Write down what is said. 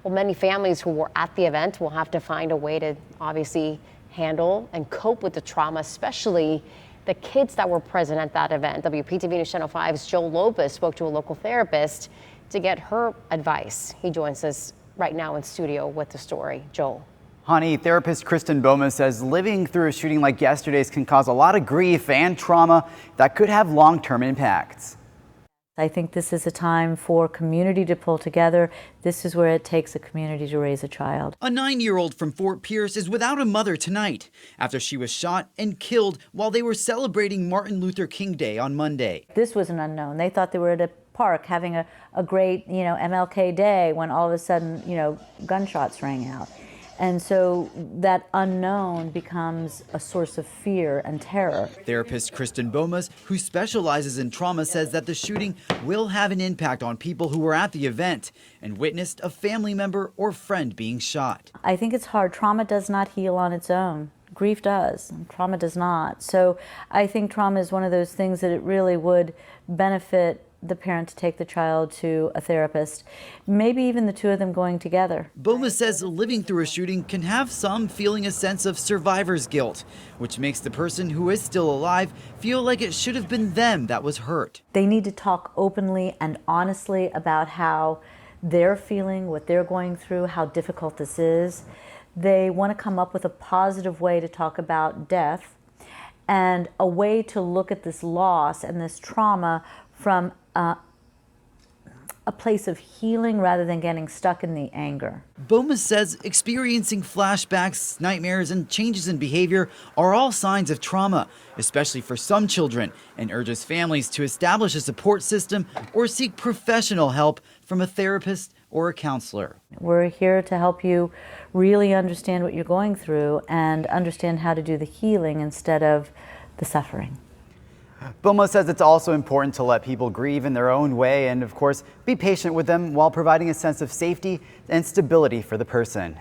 Well, many families who were at the event will have to find a way to obviously handle and cope with the trauma, especially the kids that were present at that event. WPTV News Channel 5's Joel Lopez spoke to a local therapist to get her advice. He joins us right now in studio with the story. Joel. Honey, therapist Kristen Bomas says living through a shooting like yesterday's can cause a lot of grief and trauma that could have long-term impacts. I think this is a time for community to pull together. This is where it takes a community to raise a child. A 9-year-old from Fort Pierce is without a mother tonight after she was shot and killed while they were celebrating Martin Luther King Day on Monday. This was an unknown. They thought they were at a park having a great, MLK day when all of a sudden, gunshots rang out. And so that unknown becomes a source of fear and terror. Therapist Kristen Bomas, who specializes in trauma, says that the shooting will have an impact on people who were at the event and witnessed a family member or friend being shot. I think it's hard. Trauma does not heal on its own. Grief does, and trauma does not. So I think trauma is one of those things that it really would benefit the parent to take the child to a therapist, maybe even the two of them going together. Bomas says living through a shooting can have some feeling a sense of survivor's guilt, which makes the person who is still alive feel like it should have been them that was hurt. They need to talk openly and honestly about how they're feeling, what they're going through, how difficult this is. They want to come up with a positive way to talk about death and a way to look at this loss and this trauma from a place of healing rather than getting stuck in the anger. Bomas says experiencing flashbacks, nightmares, and changes in behavior are all signs of trauma, especially for some children, and urges families to establish a support system or seek professional help from a therapist or a counselor. We're here to help you really understand what you're going through and understand how to do the healing instead of the suffering. Bomas says it's also important to let people grieve in their own way and, of course, be patient with them while providing a sense of safety and stability for the person.